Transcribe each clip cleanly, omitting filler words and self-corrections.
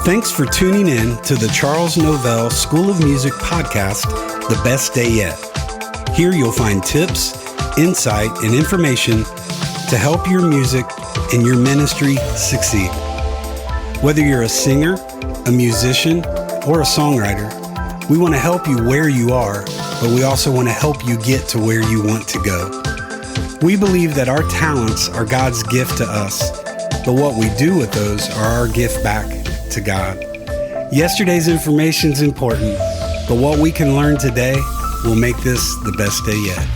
Thanks for tuning in to the Charles Novell School of Music podcast, The Best Day Yet. Here you'll find tips, insight, and information to help your music and your ministry succeed. Whether you're a singer, a musician, or a songwriter, we want to help you where you are, but we also want to help you get to where you want to go. We believe that our talents are God's gift to us, but what we do with those are our gift back to God. Yesterday's information is important, but what we can learn today will make this the best day yet.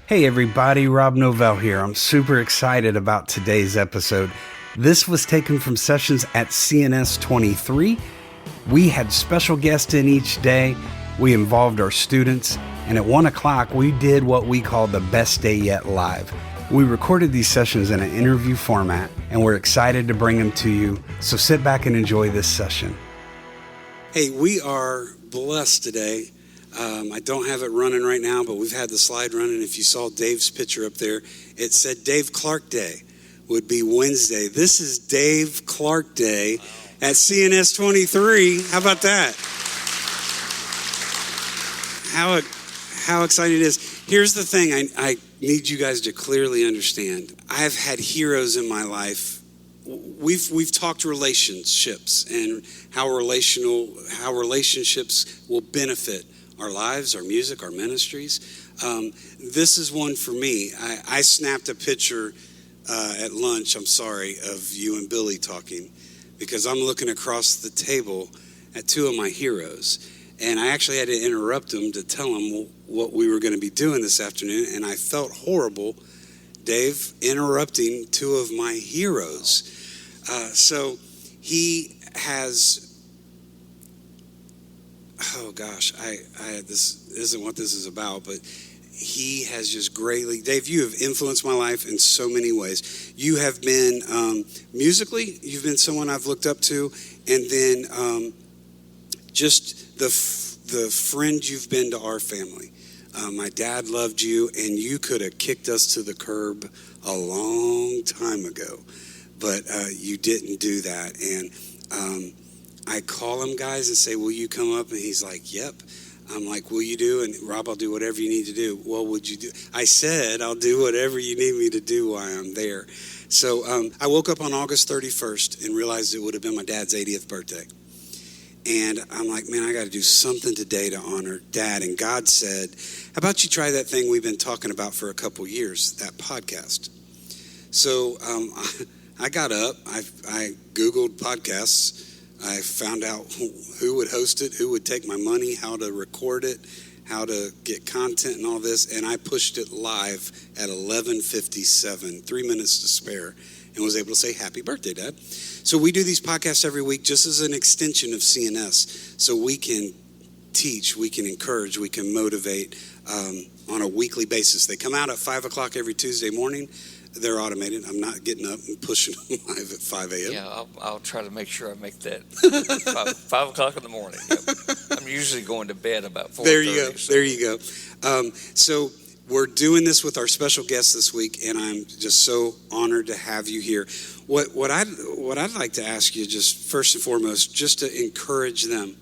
Hey everybody, Rob Novell here. I'm super excited about today's episode. This was taken from sessions at CNS23. We had special guests in each day. We involved our students, and at 1 o'clock we did what we call the Best Day Yet Live. We recorded these sessions in an interview format, and we're excited to bring them to you, so sit back and enjoy this session. Hey, we are blessed today. I don't have it running right now, but we've had the slide running. If you saw Dave's picture up there, it said Dave Clark Day would be Wednesday. This is Dave Clark Day at CNS23. How about that? How exciting it is. Here's the thing I need you guys to clearly understand. I've had heroes in my life. We've talked relationships and how relationships will benefit our lives, our music, our ministries. This is one for me. I snapped a picture at lunch, of you and Billy talking, because I'm looking across the table at two of my heroes. And I actually had to interrupt them to tell them what we were going to be doing this afternoon. And I felt horrible, Dave, interrupting two of my heroes. So he has, this isn't what this is about, but he has just greatly, Dave, you have influenced my life in so many ways. You have been, musically, you've been someone I've looked up to. And then just the friend you've been to our family. My dad loved you, and you could have kicked us to the curb a long time ago, but you didn't do that. And I call him, guys, and say, will you come up? And he's like, yep. I'm like, will you do? And Rob, I'll do whatever you need to do. Well, would you do? I said, I'll do whatever you need me to do while I'm there. So I woke up on August 31st and realized it would have been my dad's 80th birthday. And I'm like, man, I got to do something today to honor Dad. And God said, how about you try that thing we've been talking about for a couple years, that podcast? So I got up, I Googled podcasts. I found out who would host it, who would take my money, how to record it, how to get content and all this. And I pushed it live at 11:57, 3 minutes to spare, and was able to say, happy birthday, Dad. So we do these podcasts every week just as an extension of CNS, so we can teach, we can encourage, we can motivate on a weekly basis. They come out at 5 o'clock every Tuesday morning. They're automated. I'm not getting up and pushing them live at 5 a.m. Yeah, I'll try to make sure I make that 5 o'clock in the morning. Yep. I'm usually going to bed about 4:30. There you go. So we're doing this with our special guest this week, and I'm just so honored to have you here. What I'd like to ask you, just first and foremost, just to encourage them,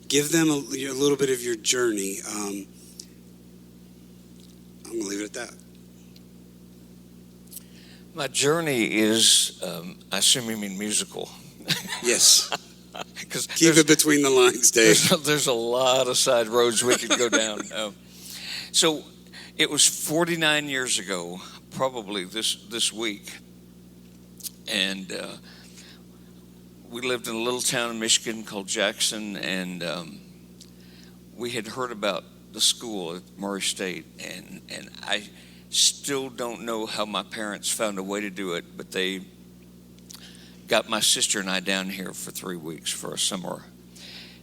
give them a little bit of your journey. I'm going to leave it at that. My journey is, I assume you mean musical. Yes. Keep it between the lines, Dave. There's a lot of side roads we could go down. So it was 49 years ago, probably this week, and we lived in a little town in Michigan called Jackson, and we had heard about the school at Murray State, and I still don't know how my parents found a way to do it, but they got my sister and I down here for 3 weeks for a summer,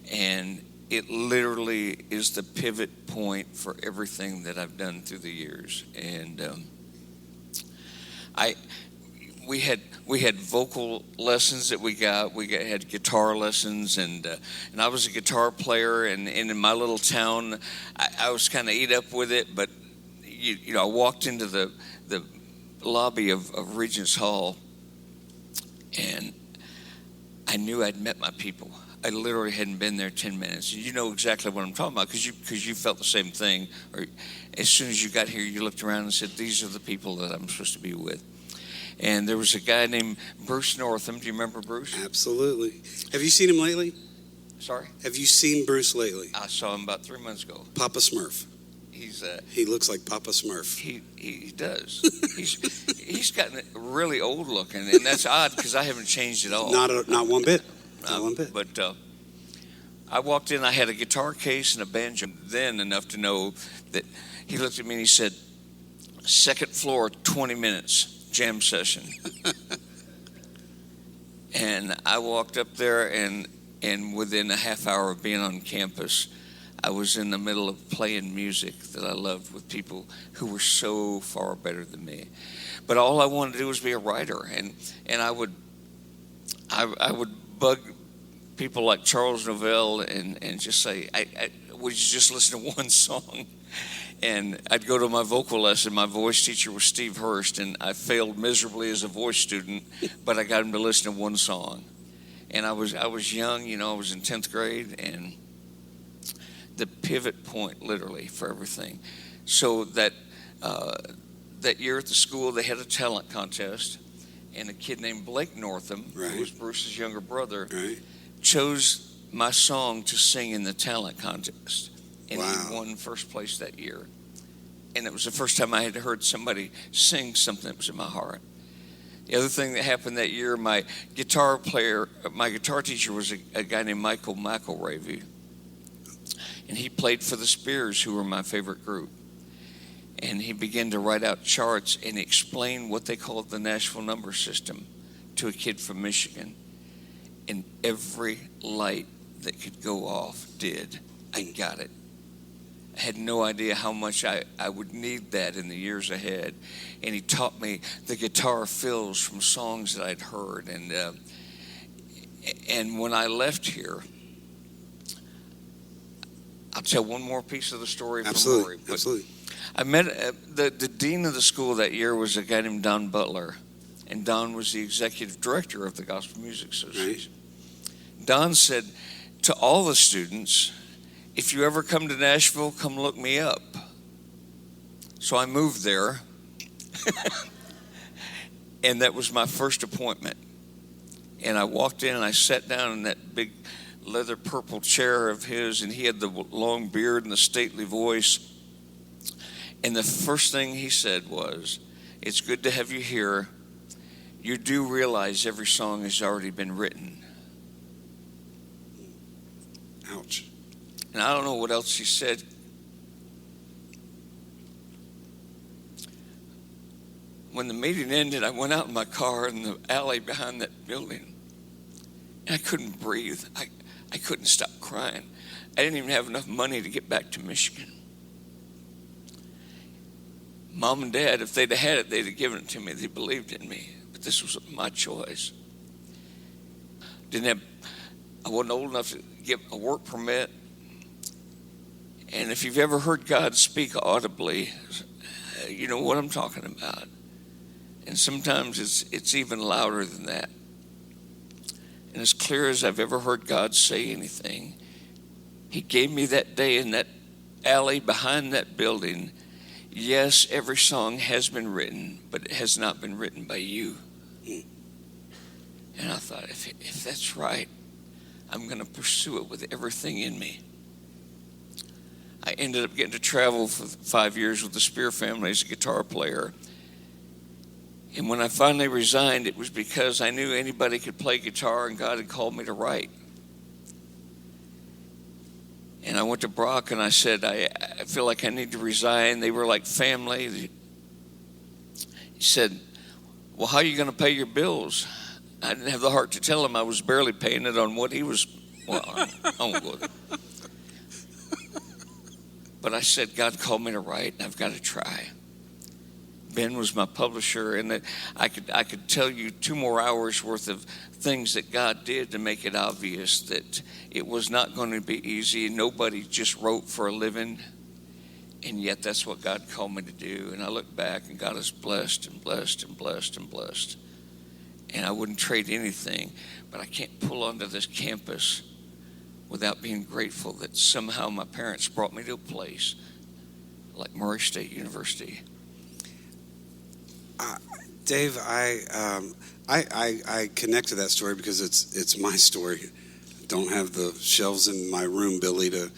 and it literally is the pivot point for everything that I've done through the years. And we had vocal lessons that we had guitar lessons, and I was a guitar player, and in my little town I was kind of eat up with it, but I walked into the lobby of Regents Hall, And I knew I'd met my people. I literally hadn't been there 10 minutes. And you know exactly what I'm talking about because you felt the same thing. Or as soon as you got here, you looked around and said, these are the people that I'm supposed to be with. And there was a guy named Bruce Northam. Do you remember Bruce? Absolutely. Have you seen him lately? Sorry? Have you seen Bruce lately? I saw him about 3 months ago. Papa Smurf. He looks like Papa Smurf. He does. He's gotten really old looking, and that's odd because I haven't changed at all. Not one bit. Not one bit. But I walked in. I had a guitar case and a banjo. Then enough to know that he looked at me and he said, "Second floor, 20 minutes jam session." And I walked up there, and within a half hour of being on campus, I was in the middle of playing music that I loved with people who were so far better than me. But all I wanted to do was be a writer, and I would bug people like Charles Novell and just say, would you just listen to one song? And I'd go to my vocal lesson. My voice teacher was Steve Hurst, and I failed miserably as a voice student, but I got him to listen to one song. And I was young, I was in 10th grade, and the pivot point literally for everything. So that year at the school, they had a talent contest, and a kid named Blake Northam, who was Bruce's younger brother, chose my song to sing in the talent contest. And he won first place that year. And it was the first time I had heard somebody sing something that was in my heart. The other thing that happened that year, my guitar teacher was a guy named Michael McElravy. And he played for the Spears, who were my favorite group. And he began to write out charts and explain what they called the Nashville number system to a kid from Michigan. And every light that could go off did. I got it. I had no idea how much I would need that in the years ahead. And he taught me the guitar fills from songs that I'd heard. And when I left here, I'll tell one more piece of the story from Rory. Absolutely. I met the dean of the school that year was a guy named Don Butler, and Don was the executive director of the Gospel Music Association. Don said to all the students, if you ever come to Nashville, come look me up. So I moved there, and that was my first appointment. And I walked in and I sat down in that big leather purple chair of his, and he had the long beard and the stately voice. And the first thing he said was, it's good to have you here. You do realize every song has already been written. Ouch. And I don't know what else he said. When the meeting ended, I went out in my car in the alley behind that building, and I couldn't breathe. I couldn't stop crying. I didn't even have enough money to get back to Michigan. Mom and Dad, if they'd have had it, they'd have given it to me. They believed in me, but this was my choice. I wasn't old enough to get a work permit. And if you've ever heard God speak audibly, you know what I'm talking about. And sometimes it's even louder than that. And as clear as I've ever heard God say anything, he gave me that day in that alley behind that building. Yes, every song has been written, but it has not been written by you. And I thought, if that's right, I'm going to pursue it with everything in me. I ended up getting to travel for 5 years with the Spear family as a guitar player. And when I finally resigned, it was because I knew anybody could play guitar, and God had called me to write. And I went to Brock and I said, I feel like I need to resign. They were like family. He said, well, how are you going to pay your bills? I didn't have the heart to tell him I was barely paying it on what he was. Well, I won't go there. But I said, God called me to write, and I've got to try. Ben was my publisher, and that I could tell you 2 more hours worth of things that God did to make it obvious that it was not going to be easy. Nobody just wrote for a living, and yet that's what God called me to do. And I look back, and God is blessed and blessed and blessed and blessed. and I wouldn't trade anything. But I can't pull onto this campus without being grateful that somehow my parents brought me to a place like Murray State University. Dave, I connect to that story because it's my story. I don't have the shelves in my room, Billy, to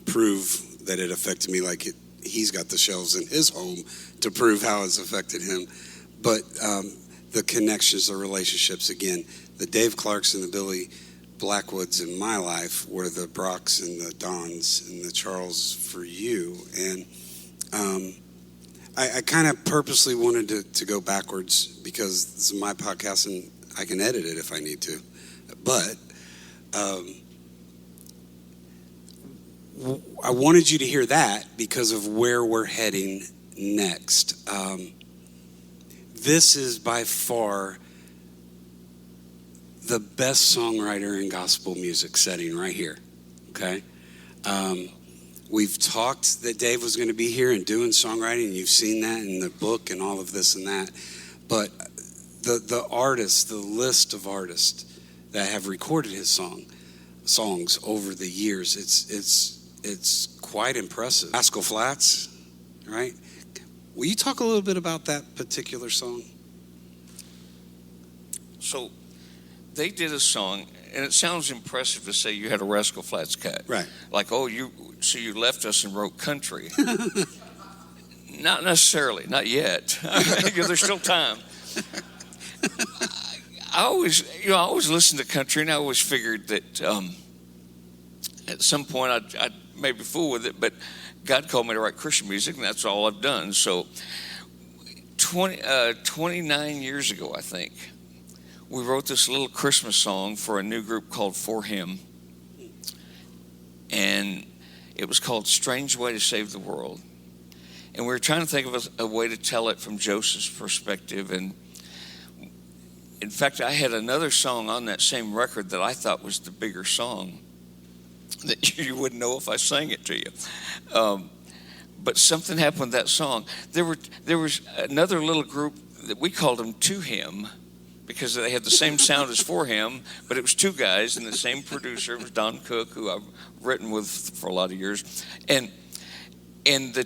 prove that it affected me like he's got the shelves in his home to prove how it's affected him. But the connections, the relationships, again, the Dave Clarks and the Billy Blackwoods in my life were the Brocks and the Dons and the Charles for you. And I kind of purposely wanted to go backwards because this is my podcast and I can edit it if I need to. But I wanted you to hear that because of where we're heading next. This is by far the best songwriter in gospel music setting right here, okay? We've talked that Dave was going to be here and doing songwriting, and you've seen that in the book and all of this and that. But the artists, the list of artists that have recorded his songs over the years, it's quite impressive. Rascal Flatts, right? Will you talk a little bit about that particular song? So they did a song, and it sounds impressive to say you had a Rascal Flatts cut. Right. Like, you left us and wrote country. Not necessarily, not yet. There's still time. I always listened to country, and I always figured that at some point I'd maybe fool with it, but God called me to write Christian music, and that's all I've done. So 29 years ago, I think, we wrote this little Christmas song for a new group called For Him. And it was called Strange Way to Save the World. And we were trying to think of a way to tell it from Joseph's perspective. And in fact, I had another song on that same record that I thought was the bigger song that you wouldn't know if I sang it to you. But something happened with that song. There was another little group that we called them To Him, because they had the same sound as For Him, but it was two guys and the same producer. It was Don Cook, who I've written with for a lot of years. And the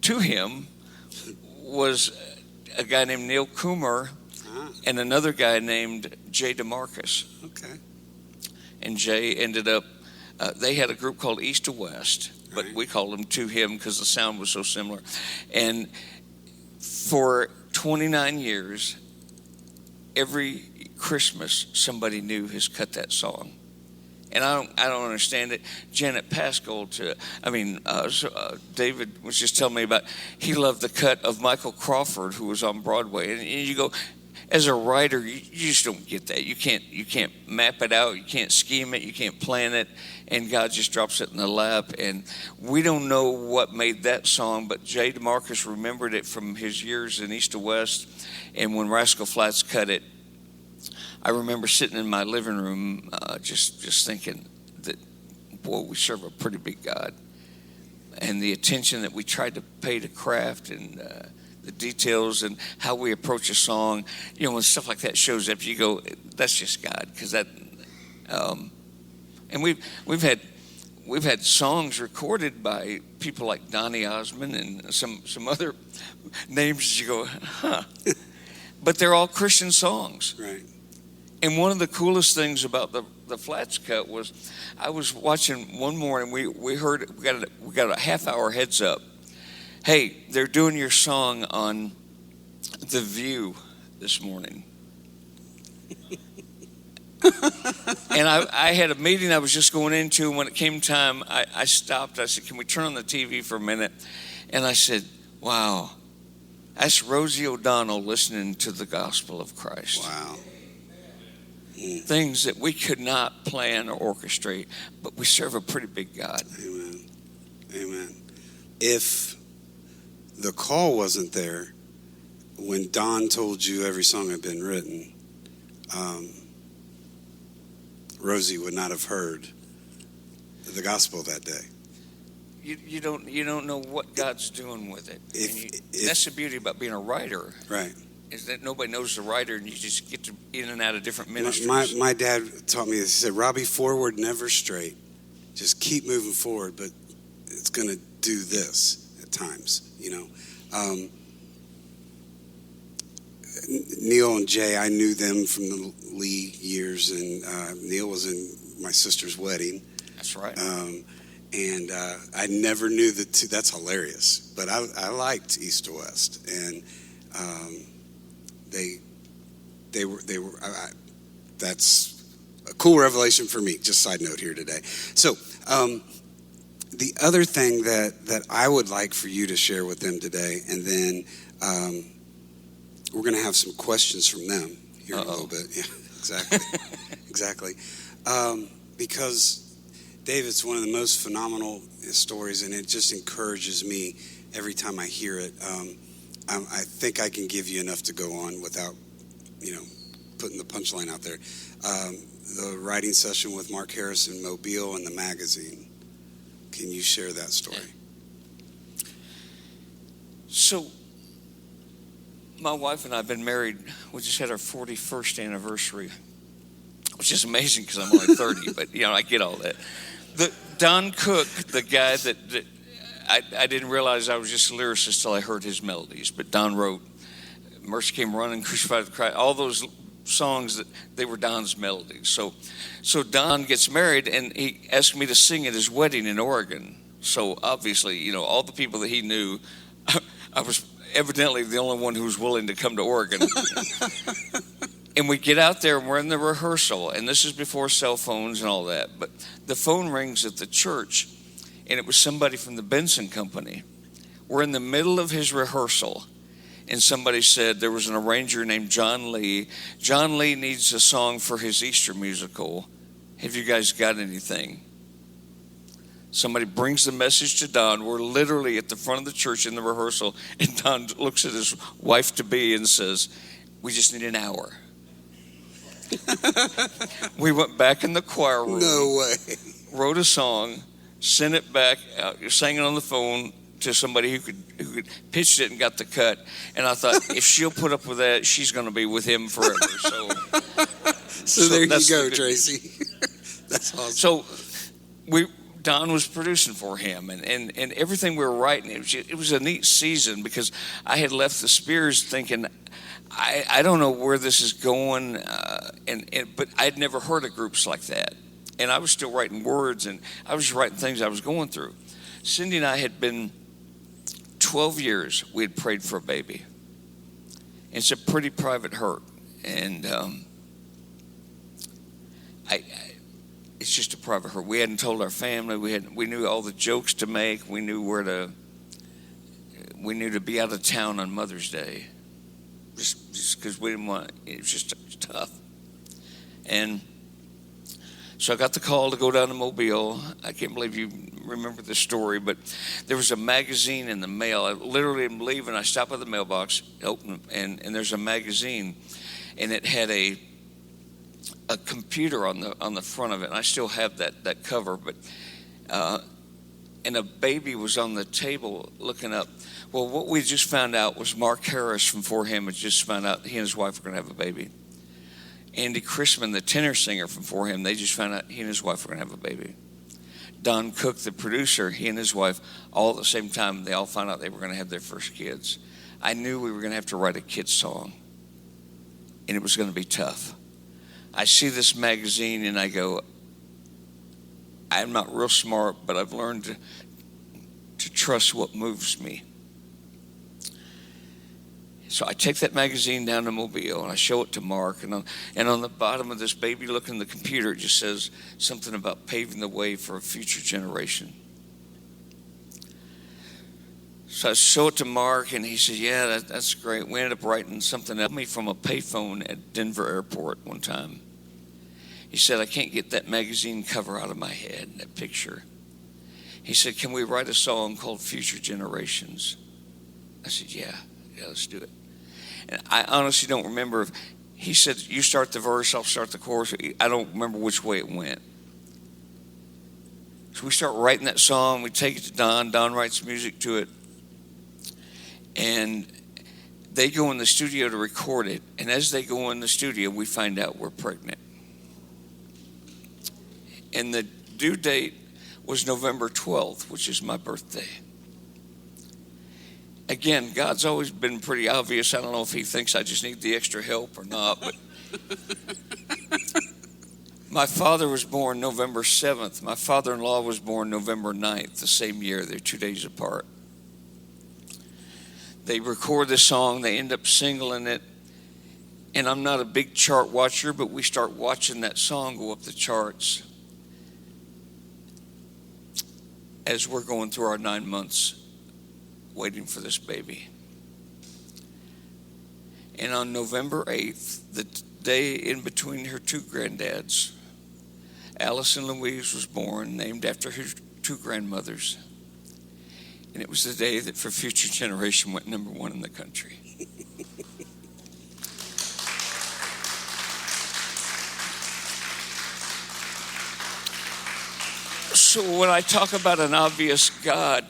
To Him was a guy named Neil Coomer and another guy named Jay DeMarcus. Okay. And Jay ended up, they had a group called East to West, but we called them To Him because the sound was so similar. And for 29 years, every Christmas, somebody new has cut that song. And I don't understand it. Janet Pascal, David was just telling me about, he loved the cut of Michael Crawford, who was on Broadway. And you go, as a writer, you just don't get that. You can't map it out. You can't scheme it. You can't plan it. And God just drops it in the lap. And we don't know what made that song, but Jay DeMarcus remembered it from his years in East to West. And when Rascal Flatts cut it, I remember sitting in my living room just thinking that, boy, we serve a pretty big God. And the attention that we tried to pay to craft and the details and how we approach a song, when stuff like that shows up, you go, that's just God, because that. And we've had songs recorded by people like Donny Osmond and some other names that you go, huh? But they're all Christian songs. Right. And one of the coolest things about the Flats cut was, I was watching one morning. We got a half-hour heads up. Hey, they're doing your song on The View this morning. And I had a meeting I was just going into, and when it came time, I stopped. I said, can we turn on the TV for a minute? And I said, wow, that's Rosie O'Donnell listening to the gospel of Christ. Wow. Things that we could not plan or orchestrate, but we serve a pretty big God. Amen. Amen. If the call wasn't there when Don told you every song had been written, Rosie would not have heard the gospel that day. You don't know what God's doing with it. That's the beauty about being a writer. Right. is that nobody knows the writer, and you just get to in and out of different ministries. My dad taught me this. He said, Robbie, forward, never straight. Just keep moving forward, but it's going to do this at times, you know. Neil and Jay, I knew them from the Lee years, and Neil was in my sister's wedding. That's right. And I never knew the two. That's hilarious. But I liked East to West, and they were. That's a cool revelation for me. Just side note here today. So the other thing that I would like for you to share with them today, and then we're going to have some questions from them here in a little bit. Yeah, exactly, exactly. Because Dave, it's one of the most phenomenal stories, and it just encourages me every time I hear it. I think I can give you enough to go on without, putting the punchline out there. The writing session with Mark Harris in Mobile and the magazine. Can you share that story? So, my wife and I have been married. We just had our 41st anniversary, which is amazing because I'm only 30, but, I get all that. Don Cook, the guy that I didn't realize I was just a lyricist till I heard his melodies, but Don wrote Mercy Came Running, Crucified the Christ, all those songs they were Don's melodies. So Don gets married, and he asked me to sing at his wedding in Oregon. So obviously, all the people that he knew, I was evidently the only one who was willing to come to Oregon. And we get out there, and we're in the rehearsal, and this is before cell phones and all that. But the phone rings at the church, and it was somebody from the Benson Company. We're in the middle of his rehearsal, and somebody said there was an arranger named John Lee. John Lee needs a song for his Easter musical. Have you guys got anything? Somebody brings the message to Don. We're literally at the front of the church in the rehearsal, and Don looks at his wife-to-be and says, "We just need an hour." We went back in the choir room. No way. Wrote a song, sent it back, sang it on the phone to somebody who could pitched it and got the cut. And I thought, if she'll put up with that, she's going to be with him forever. So there you go, Tracy. That's awesome. So Don was producing for him, and everything we were writing, it was a neat season because I had left the Spears thinking, I don't know where this is going, but I'd never heard of groups like that. And I was still writing words, and I was writing things I was going through. Cindy and I had been 12 years, we had prayed for a baby. It's a pretty private hurt, and it's just a private hurt. We hadn't told our family. We knew all the jokes to make. We knew to be out of town on Mother's Day. Just because we didn't want it was just tough. And so I got the call to go down to Mobile. I can't believe you remember this story, but there was a magazine in the mail. I literally am leaving. I stop at the mailbox, open, and there's a magazine, and it had a computer on the front of it. And I still have that cover, but and a baby was on the table looking up. Well, what we just found out was Mark Harris from For Him had just found out he and his wife were going to have a baby. Andy Chrisman, the tenor singer from For Him, they just found out he and his wife were going to have a baby. Don Cook, the producer, he and his wife, all at the same time, they all found out they were going to have their first kids. I knew we were going to have to write a kid's song, and it was going to be tough. I see this magazine, and I go, I'm not real smart, but I've learned to trust what moves me. So I take that magazine down to Mobile, and I show it to Mark. And on the bottom of this baby look in the computer, it just says something about paving the way for a future generation. So I show it to Mark, and he said, yeah, that's great. We ended up writing something at me from a payphone at Denver Airport one time. He said, I can't get that magazine cover out of my head, that picture. He said, can we write a song called Future Generations? I said, yeah, let's do it. And I honestly don't remember. He said, you start the verse, I'll start the chorus. I don't remember which way it went. So we start writing that song. We take it to Don. Don writes music to it. And They go in the studio to record it, and as they go in the studio, we find out we're pregnant. And the due date was November 12th, which is my birthday. Again, God's always been pretty obvious. I don't know if he thinks I just need the extra help or not, but my father was born November 7th. My father-in-law was born November 9th, the same year. They're 2 days apart. They record the song. They end up singling it. And I'm not a big chart watcher, but we start watching that song go up the charts as we're going through our 9 months waiting for this baby. And on November 8th, the day in between her two granddads, Allison Louise was born, named after her two grandmothers. And it was the day that For Future Generation went #1 in the country. So when I talk about an obvious God,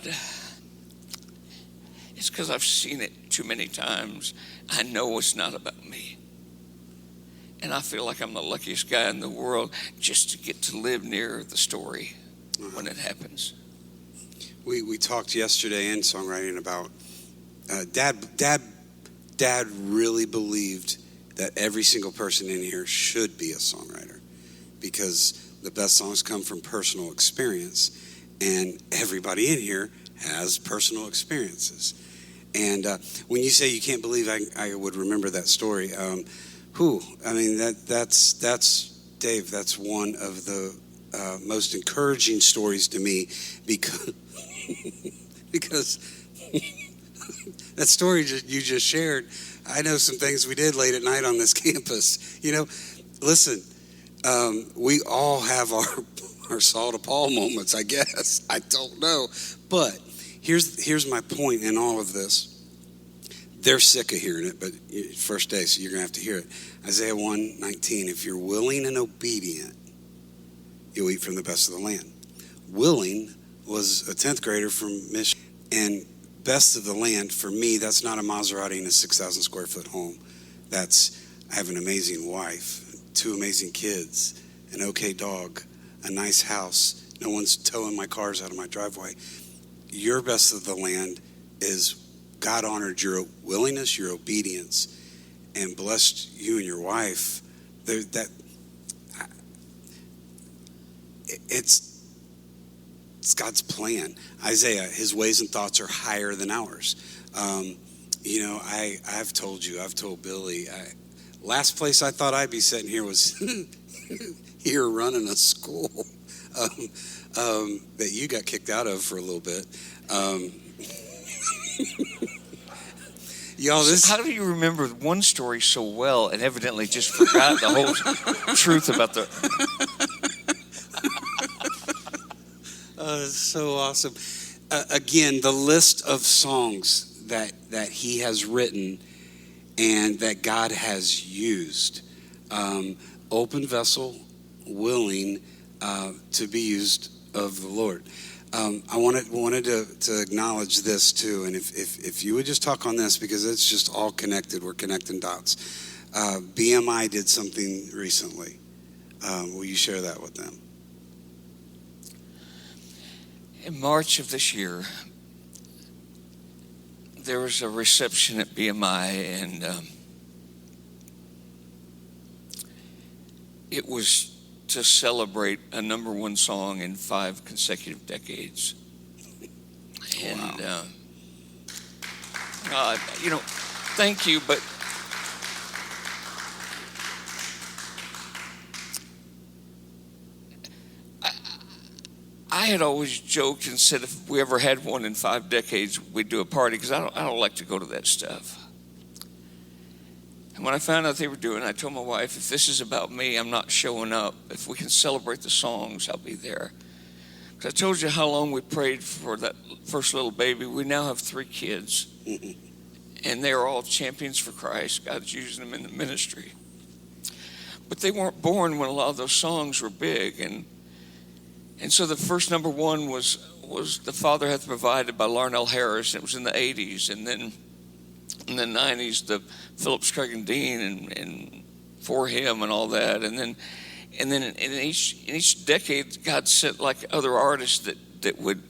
it's because I've seen it too many times. I know it's not about me. And I feel like I'm the luckiest guy in the world just to get to live near the story when it happens. We talked yesterday in songwriting about Dad really believed that every single person in here should be a songwriter, because the best songs come from personal experience, and everybody in here has personal experiences. And when you say you can't believe I would remember that story, that's Dave. That's one of the most encouraging stories to me, because that story you just shared. I know some things we did late at night on this campus. Listen, we all have our Saul to Paul moments, I guess. I don't know, but here's my point in all of this. They're sick of hearing it, but first day, so you're gonna have to hear it. Isaiah 1:19. If you're willing and obedient, you'll eat from the best of the land. Willing was a 10th grader from Michigan, and best of the land for me, that's not a Maserati in a 6,000 square foot home. That's, I have an amazing wife, 2 amazing kids, an okay dog, a nice house. No one's towing my cars out of my driveway. Your best of the land is God honored your willingness, your obedience, and blessed you and your wife. It's God's plan. Isaiah, his ways and thoughts are higher than ours. I've told Billy, last place I thought I'd be sitting here was here running a school that you got kicked out of for a little bit. Y'all, how do you remember one story so well and evidently just forgot the whole truth about the... It's so awesome. Again, the list of songs that he has written and that God has used. Open vessel, willing to be used of the Lord. I wanted to acknowledge this too, and if you would just talk on this, because it's just all connected. We're connecting dots. BMI did something recently. Will you share that with them? In March of this year, there was a reception at BMI, and it was to celebrate a #1 song in 5 consecutive decades. And, wow. Thank you, but I had always joked and said if we ever had one in 5 decades, we'd do a party, because I don't like to go to that stuff. And when I found out they were doing it, I told my wife, if this is about me, I'm not showing up. If we can celebrate the songs, I'll be there. Because I told you how long we prayed for that first little baby. We now have 3 kids. And they're all champions for Christ. God's using them in the ministry. But they weren't born when a lot of those songs were big. And so the first #1 was The Father Hath Provided by Larnelle Harris. And it was in the 80s. And then in the 90s, the Phillips Craig and Dean and For Him and all that. And then in each decade, God sent like other artists that would,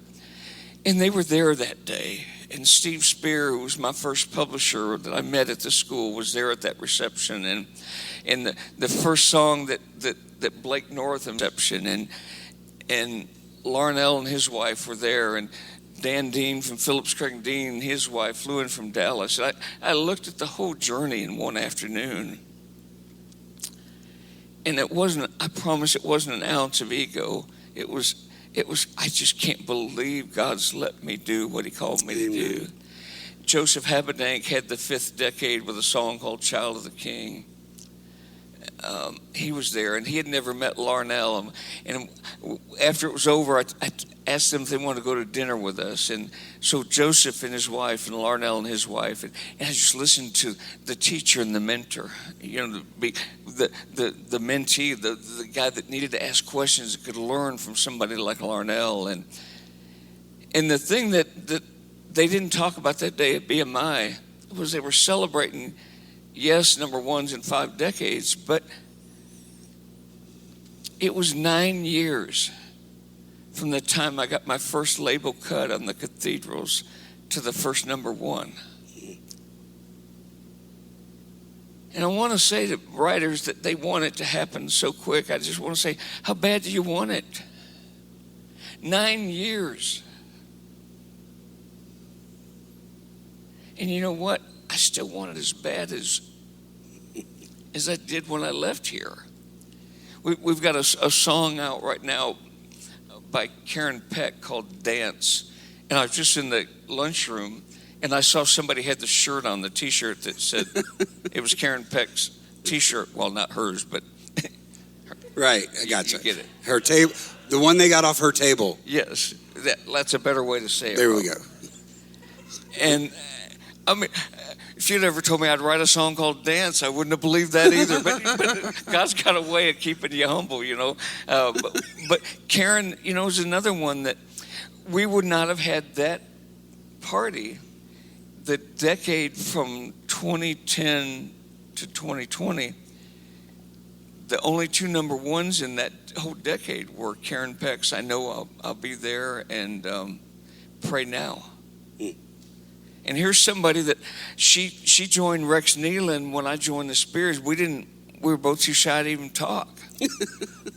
and they were there that day. And Steve Spear, who was my first publisher that I met at the school, was there at that reception. And the first song that Blake North reception, and Larnelle and his wife were there, and Dan Dean from Phillips Craig and Dean, his wife, flew in from Dallas. And I looked at the whole journey in one afternoon. And I promise it wasn't an ounce of ego. It was, I just can't believe God's let me do what He called me to do. Joseph Habedank had the 5th decade with a song called Child of the King. He was there, and he had never met Larnelle. And after it was over, I asked them if they wanted to go to dinner with us. And so Joseph and his wife, and Larnelle and his wife, and I just listened to the teacher and the mentor, the mentee, the guy that needed to ask questions that could learn from somebody like Larnelle. And the thing that they didn't talk about that day at BMI was they were celebrating, yes, number ones in 5 decades, but it was 9 years from the time I got my first label cut on the cathedrals to the first number 1. And I want to say to writers that they want it to happen so quick. I just want to say, how bad do you want it? 9 years. And you know what? I still want it as bad as I did when I left here. We've got a song out right now by Karen Peck called Dance. And I was just in the lunchroom, and I saw somebody had the shirt on, the T-shirt that said, it was Karen Peck's T-shirt. Well, not hers, but... Right, I gotcha. You get it. Her table, the one they got off her table. Yes, that's a better way to say it. There we go. And, I mean... If you'd ever told me I'd write a song called Dance, I wouldn't have believed that either. But God's got a way of keeping you humble, But Karen, is another one that we would not have had that party the decade from 2010 to 2020. The only 2 number 1s in that whole decade were Karen Peck's I Know I'll Be There and Pray Now. And here's somebody that she joined Rex Nealon when I joined the Spears. We were both too shy to even talk.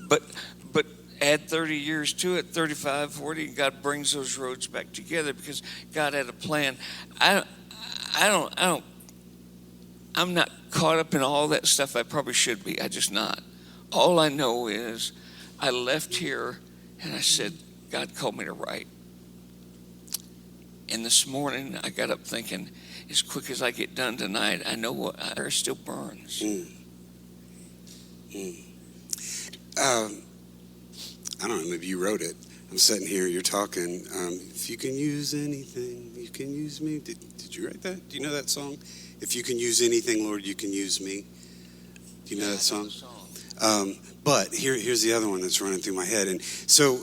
but add 30 years to it, 35, 40, and God brings those roads back together because God had a plan. I'm not caught up in all that stuff. I probably should be. I just not. All I know is I left here and I said, God called me to write. And this morning, I got up thinking, as quick as I get done tonight, I know what fire still burns. I don't know, maybe you wrote it. I'm sitting here, you're talking. If you can use anything, you can use me. Did you write that? Do you know that song? If you can use anything, Lord, you can use me. Do you know that song? But here's the other one that's running through my head. And so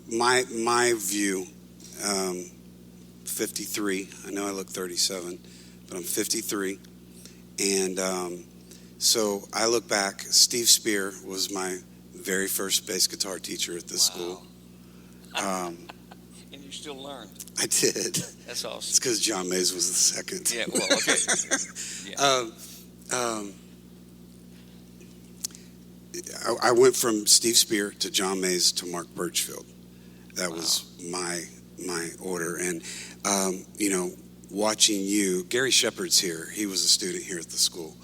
my view... 53. I know I look 37, but I'm 53. And so I look back. Steve Spear was my very first bass guitar teacher at this school. And you still learned. I did. That's awesome. It's because John Mays was the second. Yeah, well, okay. I went from Steve Spear to John Mays to Mark Birchfield. That was my order. And watching you, Gary Shepard's here. He was a student here at the school.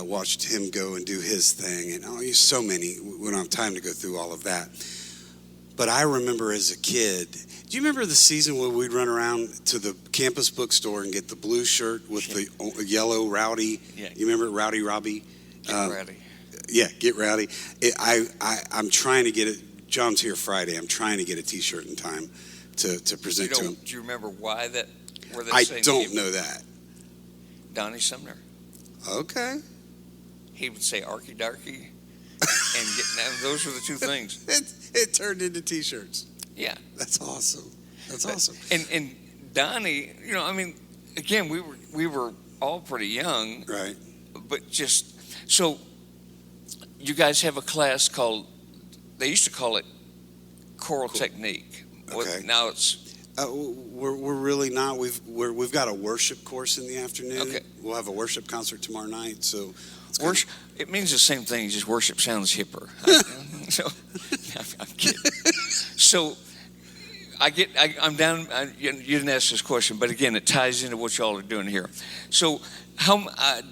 Watched him go and do his thing, and so many. We don't have time to go through all of that. But I remember as a kid. Do you remember the season where we'd run around to the campus bookstore and get the blue shirt with the yellow Rowdy? Yeah. You remember Rowdy Robbie? Get Rowdy. Yeah, Get Rowdy. I'm trying to get it. John's here Friday. I'm trying to get a T-shirt in time to present to him. Do you remember why that? Where that I don't know that. Donnie Sumner. Okay. He would say "arky darky," and those were the 2 things. It turned into T-shirts. Yeah, that's awesome. That's awesome. And Donnie, again, we were all pretty young, Right. but just so you guys have a class called, they used to call it choral technique. Okay. Now it's We're really not. We've got a worship course in the afternoon. Okay. We'll have a worship concert tomorrow night. So worship. It means the same thing. Just worship sounds hipper. So I'm kidding. So I'm down. You didn't ask this question, but again, it ties into what y'all are doing here. So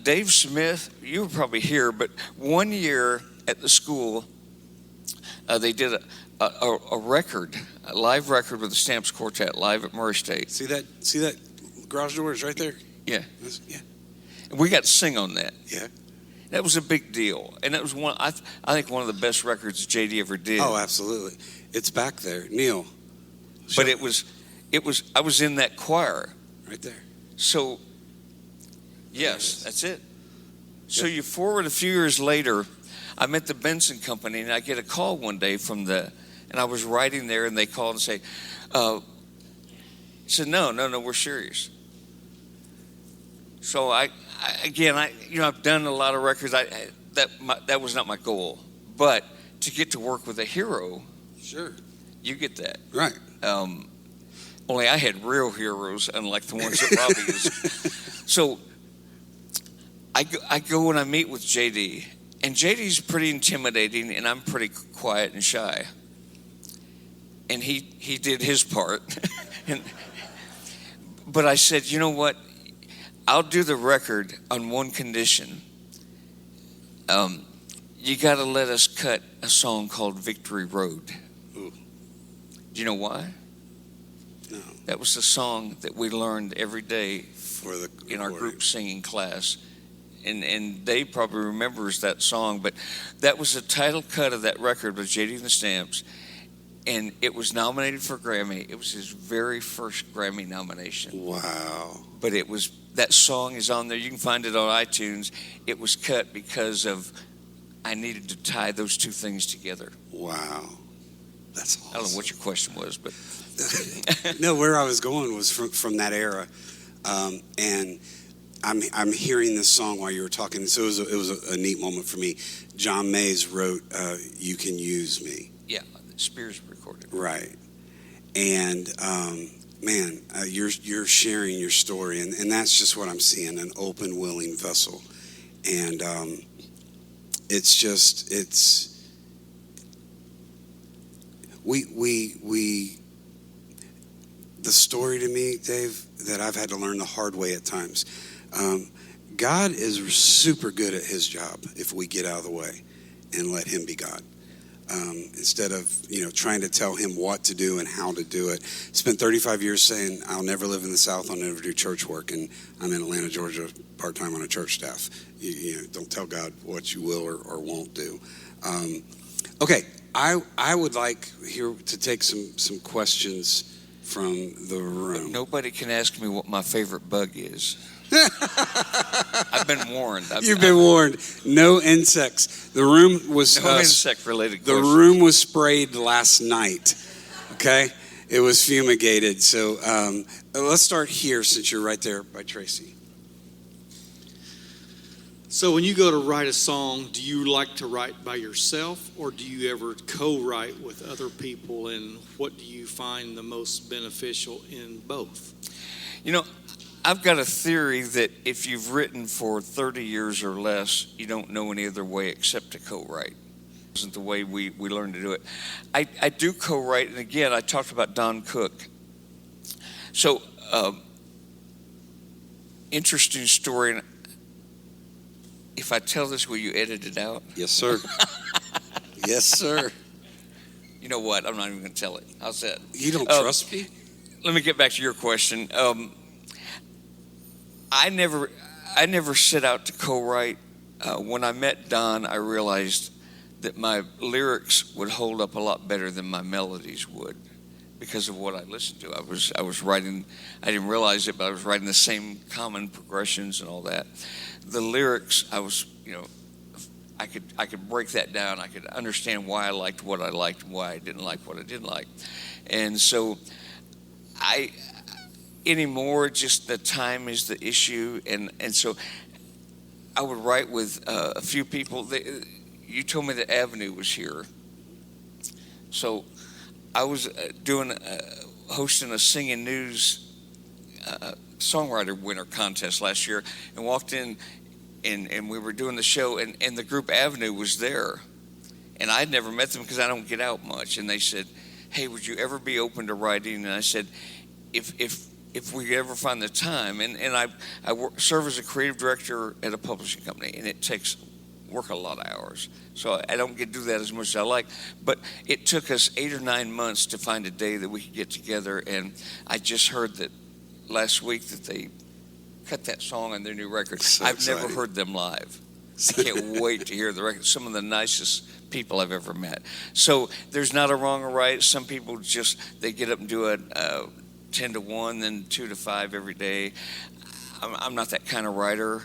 Dave Smith, you were probably here, but one year at the school, they did a record, a live record with the Stamps Quartet live at Murray State. See that garage door is right there. Yeah. Yeah. And we got to sing on that. Yeah. That was a big deal, and that was I think one of the best records JD ever did. Oh, absolutely. It's back there, Neil. But it was. I was in that choir. Right there. So, yes, that's it. So you forward a few years later, I'm at the Benson Company, and I get a call one day and I was writing there, and they called and say, said, no, we're serious. So I've done a lot of records. That was not my goal, but to get to work with a hero, sure, you get that. Right. Only I had real heroes, unlike the ones that Robbie is. So I go and I meet with JD, and JD's pretty intimidating, and I'm pretty quiet and shy. And he did his part. But I said, you know what? I'll do the record on one condition. You got to let us cut a song called Victory Road. Ooh. Do you know why? No. That was the song that we learned every day in our group singing class. And Dave probably remembers that song, but that was the title cut of that record with JD and the Stamps, and it was nominated for a Grammy. It was his very first Grammy nomination. Wow. But that song is on there. You can find it on iTunes. It was cut because I needed to tie those two things together. Wow. That's awesome. I don't know what your question was, but no, where I was going was from that era, and I'm hearing this song while you were talking, so it was a neat moment for me. John Mays wrote "You Can Use Me." Yeah, Spears recorded. Right, and man, you're sharing your story, and that's just what I'm seeing, an open, willing vessel, and the story to me, Dave, that I've had to learn the hard way at times. God is super good at his job if we get out of the way and let him be God. Instead of, trying to tell him what to do and how to do it. Spent 35 years saying, I'll never live in the South, I'll never do church work, and I'm in Atlanta, Georgia, part-time on a church staff. Don't tell God what you will or won't do. Okay, I would like here to take some questions from the room. Nobody can ask me what my favorite bug is. I've been warned. You've been warned. No insects. The room was no insect-related. The room was sprayed last night. Okay, it was fumigated. So let's start here, since you're right there by Tracy. So when you go to write a song, do you like to write by yourself, or do you ever co-write with other people, and what do you find the most beneficial in both? I've got a theory that if you've written for 30 years or less, you don't know any other way except to co-write. It isn't the way we learn to do it. I do co-write, and again, I talked about Don Cook. So, interesting story. And if I tell this, will you edit it out? Yes, sir. Yes, sir. You know what? I'm not even going to tell it. How's that? You don't trust me? Let me get back to your question. I never set out to co-write. When I met Don, I realized that my lyrics would hold up a lot better than my melodies would, because of what I listened to. I was writing. I didn't realize it, but I was writing the same common progressions and all that. The lyrics, I could break that down. I could understand why I liked what I liked and why I didn't like what I didn't like. And so anymore, just the time is the issue, and so I would write with a few people. You told me that Avenue was here, so I was hosting a Singing News songwriter winter contest last year, and walked in, and we were doing the show, and the group Avenue was there, and I'd never met them because I don't get out much, and they said, "Hey, would you ever be open to writing?" And I said, if we ever find the time, and I serve as a creative director at a publishing company, and it takes work a lot of hours, so I don't get to do that as much as I like. But it took us 8 or 9 months to find a day that we could get together, and I just heard that last week that they cut that song on their new record. So I've exciting. never heard them live. I can't wait to hear the record. Some of the nicest people I've ever met. So there's not a wrong or right. Some people they get up and do a 10 to 1, then 2 to 5 every day. I'm not that kind of writer.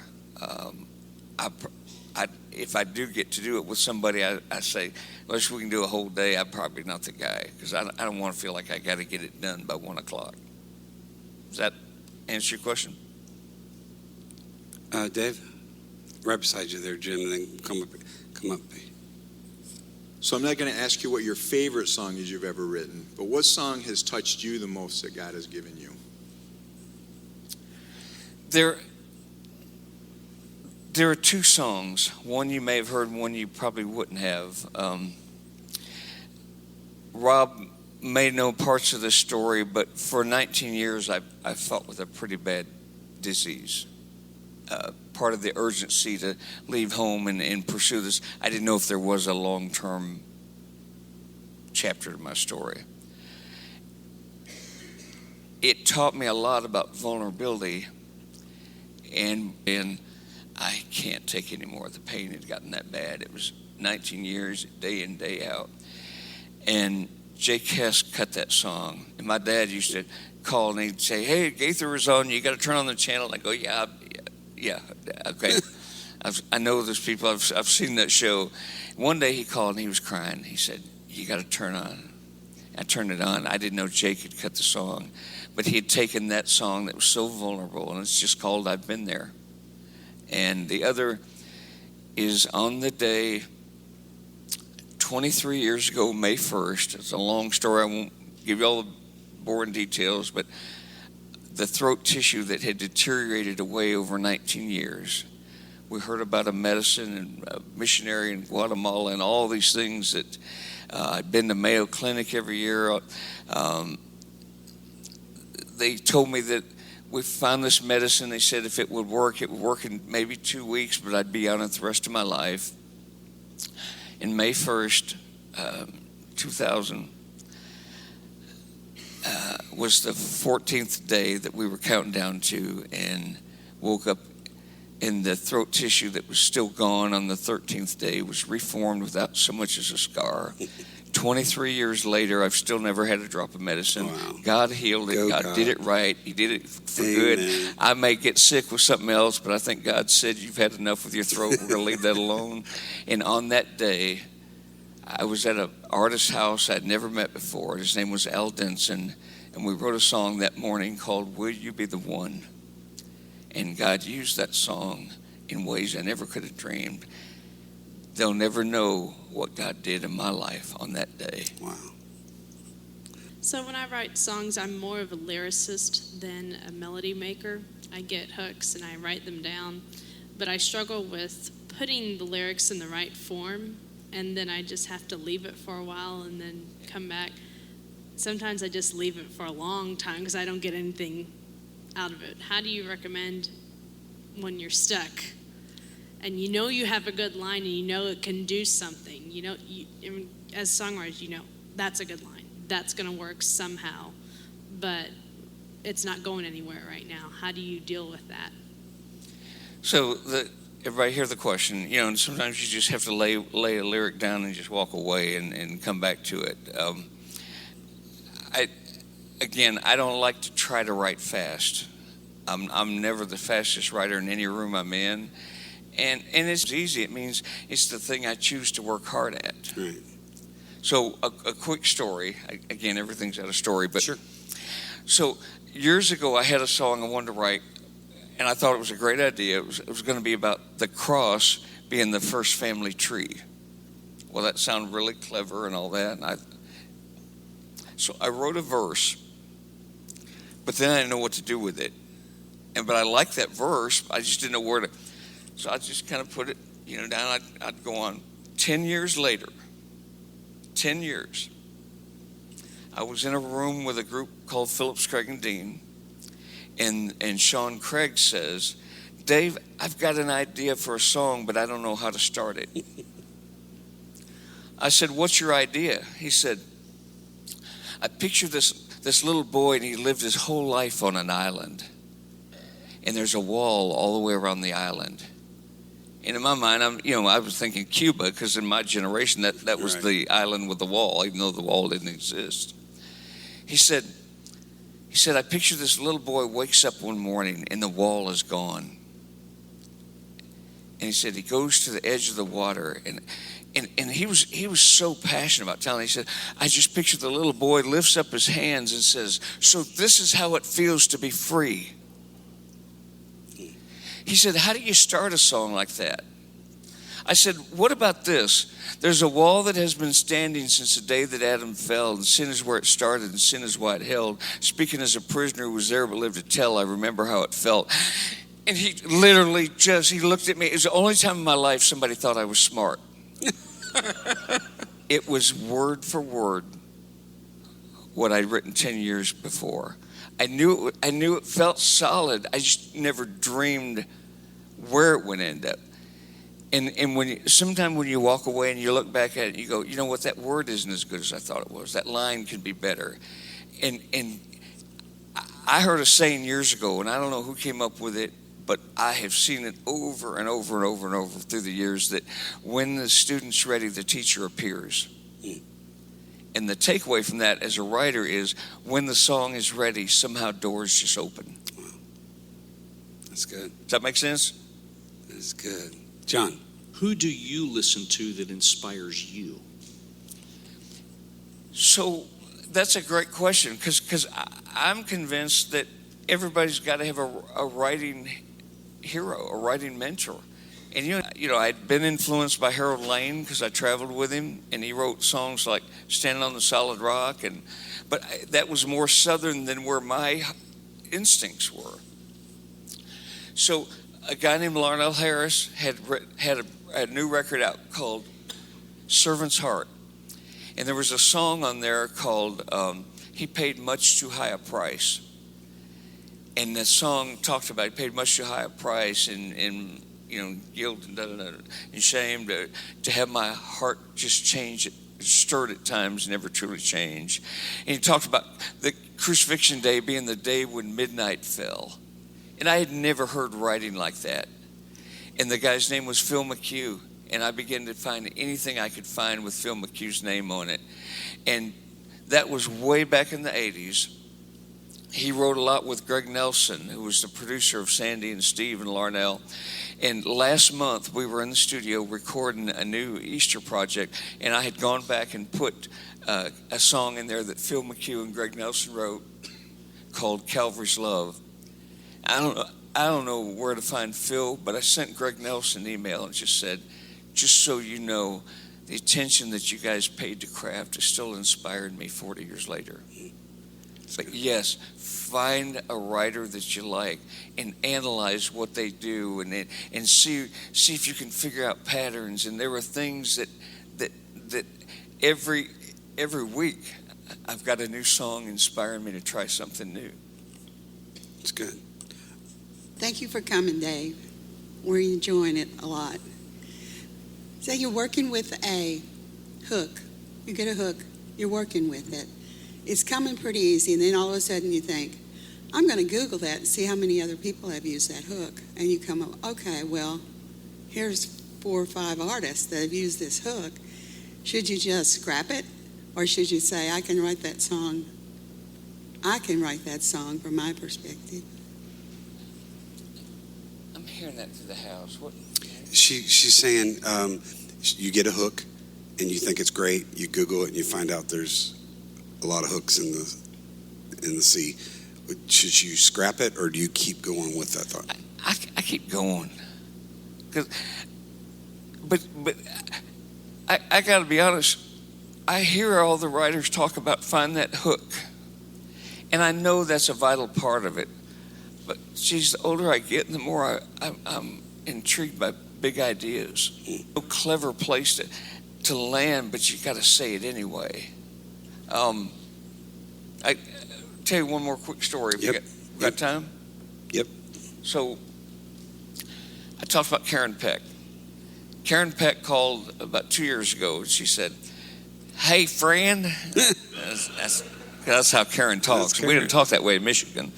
If I do get to do it with somebody, I say, unless we can do a whole day, I'm probably not the guy, because I don't want to feel like I got to get it done by 1 o'clock. Does that answer your question? Dave, right beside you there, Jim, and then come up. So I'm not going to ask you what your favorite song is you've ever written, but what song has touched you the most that God has given you? There are 2 songs. One you may have heard, one you probably wouldn't have. Rob may know parts of the story, but for 19 years I fought with a pretty bad disease. Part of the urgency to leave home and pursue this, I didn't know if there was a long-term chapter to my story. It taught me a lot about vulnerability, and I can't take any more. The pain had gotten that bad. It was 19 years, day in, day out. And Jake Hess cut that song. And my dad used to call and he'd say, "Hey, Gaither is on. You got to turn on the channel." And I go, yeah, okay. I know those people. I've seen that show. One day he called and he was crying. He said, "You got to turn on." I turned it on. I didn't know Jake had cut the song, but he had taken that song that was so vulnerable, and it's just called "I've Been There." And the other is on the day 23 years ago, May 1st. It's a long story. I won't give you all the boring details, but the throat tissue that had deteriorated away over 19 years. We heard about a medicine and a missionary in Guatemala and all these things that I'd been to Mayo Clinic every year. They told me that we found this medicine. They said if it would work in maybe 2 weeks, but I'd be on it the rest of my life. In May 1st, 2000, was the 14th day that we were counting down to, and woke up, and the throat tissue that was still gone on the 13th day was reformed without so much as a scar. 23 years later, I've still never had a drop of medicine. Wow. God healed it. God did it right. He did it for good. I may get sick with something else, but I think God said, "You've had enough with your throat. We're going to leave that alone." And on that day, I was at an artist's house I'd never met before. His name was Al Denson, and we wrote a song that morning called "Will You Be the One?" And God used that song in ways I never could have dreamed. They'll never know what God did in my life on that day. Wow. So when I write songs, I'm more of a lyricist than a melody maker. I get hooks and I write them down, but I struggle with putting the lyrics in the right form, and then I just have to leave it for a while and then come back. Sometimes I just leave it for a long time because I don't get anything out of it. How do you recommend when you're stuck and you know you have a good line and you know it can do something? As songwriters, that's a good line. That's going to work somehow, but it's not going anywhere right now. How do you deal with that? So everybody hear the question, and sometimes you just have to lay a lyric down and just walk away and come back to it. I don't like to try to write fast. I'm never the fastest writer in any room I'm in. And it's easy. It means it's the thing I choose to work hard at. Right. So a quick story. Again, everything's out of story. But Sure. So years ago, I had a song I wanted to write, and I thought it was a great idea. It was going to be about the cross being the first family tree. Well, that sounded really clever and all that. So I wrote a verse, but then I didn't know what to do with it. But I liked that verse. I just didn't know where to. So I just kind of put it, down. I'd go on. 10 years later, 10 years, I was in a room with a group called Phillips Craig and Dean, and Sean Craig says, "Dave, I've got an idea for a song, but I don't know how to start it." I said, "What's your idea?" He said, "I picture this little boy, and he lived his whole life on an island. And there's a wall all the way around the island." And in my mind, I was thinking Cuba, because in my generation, that was the island with the wall, even though the wall didn't exist. He said, "I picture this little boy wakes up one morning and the wall is gone." And he said he goes to the edge of the water, and he was so passionate about telling. He said, "I just picture the little boy lifts up his hands and says, 'So this is how it feels to be free.'" He said, "How do you start a song like that?" I said, "What about this? There's a wall that has been standing since the day that Adam fell, and sin is where it started, and sin is why it held. Speaking as a prisoner who was there but lived to tell, I remember how it felt." And he literally he looked at me. It was the only time in my life somebody thought I was smart. It was word for word what I'd written 10 years before. I knew it felt solid. I just never dreamed where it would end up. And sometimes when you walk away and you look back at it, you go, "You know what? That word isn't as good as I thought it was. That line could be better." And I heard a saying years ago, and I don't know who came up with it, but I have seen it over and over and over and over through the years, that when the student's ready, the teacher appears. And the takeaway from that as a writer is, when the song is ready, somehow doors just open. Wow. That's good. Does that make sense? That's good. John. Who do you listen to that inspires you? So that's a great question, because I'm convinced that everybody's got to have a writing hero, a writing mentor. And I'd been influenced by Harold Lane because I traveled with him, and he wrote songs like "Standing on the Solid Rock," but that was more Southern than where my instincts were. So a guy named Larnelle Harris had a new record out called "Servant's Heart," and there was a song on there called "He Paid Much Too High a Price." And the song talked about he paid much too high a price, and guilt and shame to have my heart just change, stirred at times, never truly change. And he talked about the crucifixion day being the day when midnight fell. And I had never heard writing like that. And the guy's name was Phil McHugh. And I began to find anything I could find with Phil McHugh's name on it. And that was way back in the 80s. He wrote a lot with Greg Nelson, who was the producer of Sandy and Steve and Larnelle. And last month, we were in the studio recording a new Easter project, and I had gone back and put a song in there that Phil McHugh and Greg Nelson wrote called "Calvary's Love." I don't know where to find Phil, but I sent Greg Nelson an email and just said, "Just so you know, the attention that you guys paid to craft has still inspired me 40 years later." But yes, find a writer that you like and analyze what they do, and see if you can figure out patterns. And there are things that every week I've got a new song inspiring me to try something new. It's good. Thank you for coming, Dave. We're enjoying it a lot. So you're working with a hook. You get a hook, you're working with it. It's coming pretty easy, and then all of a sudden you think, I'm going to Google that and see how many other people have used that hook. And you come up, okay, well, here's 4 or 5 artists that have used this hook. Should you just scrap it? Or should you say, I can write that song from my perspective? I'm hearing that through the house. What? She's saying you get a hook and you think it's great. You Google it and you find out there's a lot of hooks in the sea. should you scrap it, or do you keep going with that thought? I keep going. But I got to be honest. I hear all the writers talk about find that hook, and I know that's a vital part of it. But geez, the older I get, the more I'm intrigued by big ideas. No clever place to land, but you got to say it anyway. I tell you one more quick story. If Yep. you got time? Yep. So I talked about Karen Peck. Karen Peck called about 2 years ago, and she said, "Hey, friend." That's how Karen talks. Karen. We didn't talk that way in Michigan.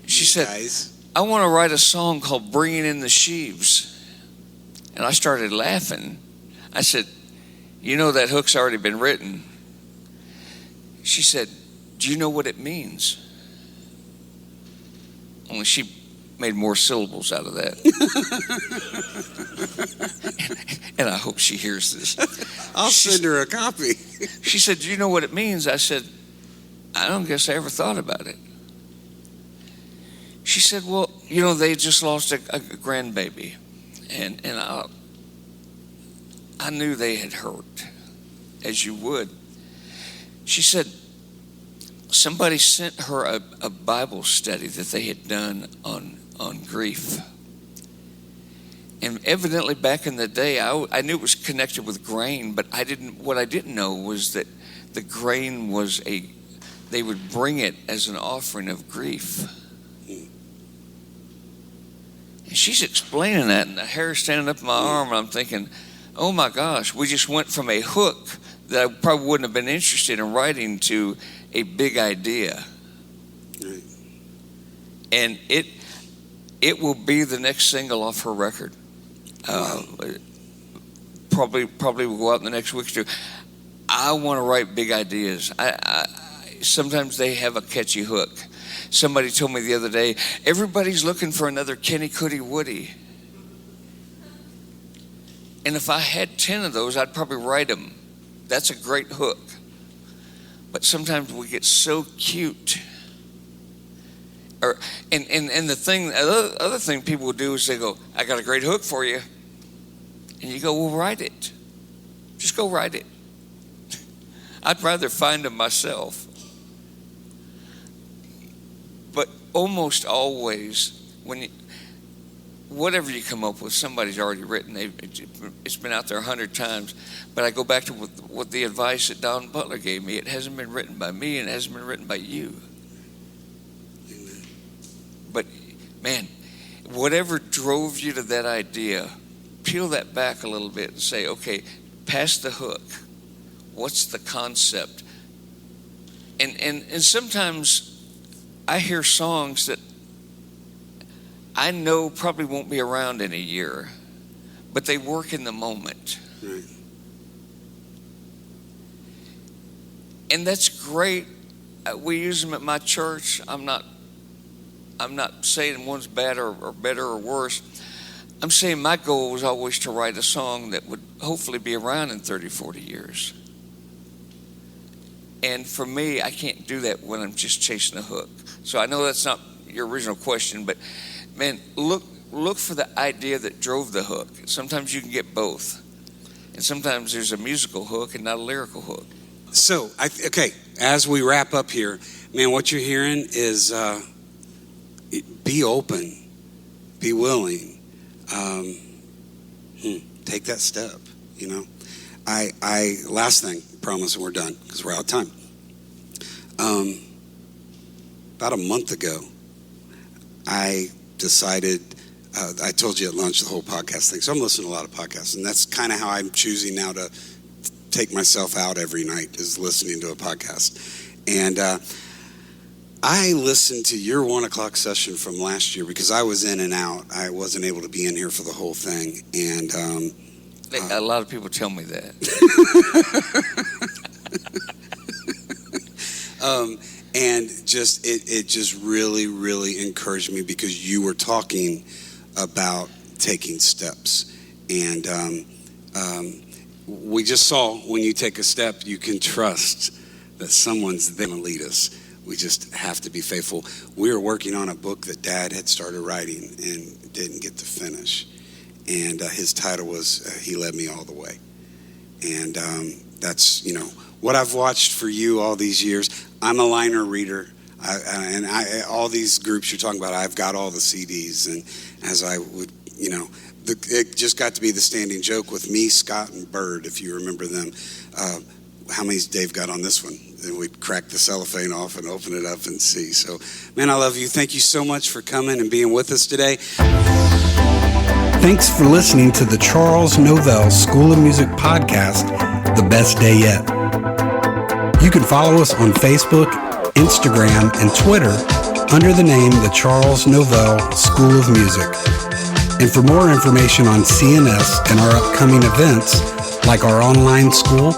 She said, Guys. "I want to write a song called Bringing in the Sheaves." And I started laughing. I said, "You know that hook's already been written." She said, "Do you know what it means?" Only she made more syllables out of that. And I hope she hears this. I'll send her a copy. She said, "Do you know what it means?" I said, "I don't guess I ever thought about it." She said, "Well, they just lost a grandbaby. And I knew they had hurt, as you would." She said, somebody sent her a Bible study that they had done on grief. And evidently back in the day, I knew it was connected with grain, but what I didn't know was that the grain was they would bring it as an offering of grief. And she's explaining that, and the hair standing up in my arm, and I'm thinking, oh my gosh, we just went from a hook that I probably wouldn't have been interested in writing to a big idea. Right. And it will be the next single off her record. Probably will go out in the next week or two. I want to write big ideas. I sometimes they have a catchy hook. Somebody told me the other day, everybody's looking for another Kenny Cuddy Woody. And if I had 10 of those, I'd probably write them. That's a great hook. But sometimes we get so cute. And the other thing people will do is they go, "I got a great hook for you." And you go, "Well, write it. Just go write it." I'd rather find them myself. But almost always, whatever you come up with, somebody's already written. It's been out there 100 times. But I go back to what the advice that Don Butler gave me. It hasn't been written by me, and it hasn't been written by you. But, man, whatever drove you to that idea, peel that back a little bit and say, okay, past the hook, what's the concept? And sometimes I hear songs that I know probably won't be around in a year, but they work in the moment. Right. And that's great. We use them at my church. I'm not saying one's bad or better or worse. I'm saying my goal was always to write a song that would hopefully be around in 30, 40 years. And for me, I can't do that when I'm just chasing a hook. So I know that's not your original question, but man, look for the idea that drove the hook. Sometimes you can get both. And sometimes there's a musical hook and not a lyrical hook. So, as we wrap up here, man, what you're hearing is be open, be willing, take that step, I last thing, promise, and we're done because we're out of time. About a month ago, I decided, I told you at lunch the whole podcast thing, so I'm listening to a lot of podcasts, and that's kind of how I'm choosing now to take myself out every night, is listening to a podcast. And I listened to your 1 o'clock session from last year because I was in and out. I wasn't able to be in here for the whole thing. And a lot of people tell me that. And just it just really, really encouraged me because you were talking about taking steps. And we just saw when you take a step, you can trust that someone's there to lead us. We just have to be faithful. We were working on a book that Dad had started writing and didn't get to finish. And his title was He Led Me All the Way. And that's, what I've watched for you all these years. I'm a liner reader. All these groups you're talking about, I've got all the CDs. And as I would, it just got to be the standing joke with me, Scott, and Bird, if you remember them. How many's Dave got on this one? And we'd crack the cellophane off and open it up and see. So, man, I love you. Thank you so much for coming and being with us today. Thanks for listening to the Charles Novell School of Music podcast, The Best Day Yet. You can follow us on Facebook, Instagram, and Twitter under the name the Charles Novell School of Music. And for more information on CNS and our upcoming events, like our online school,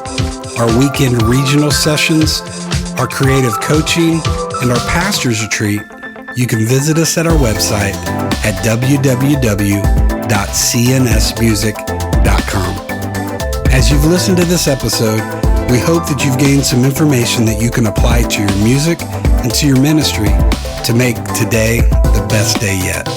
our weekend regional sessions, our creative coaching, and our pastor's retreat, you can visit us at our website at www.cnsmusic.com. As you've listened to this episode, we hope that you've gained some information that you can apply to your music and to your ministry to make today the best day yet.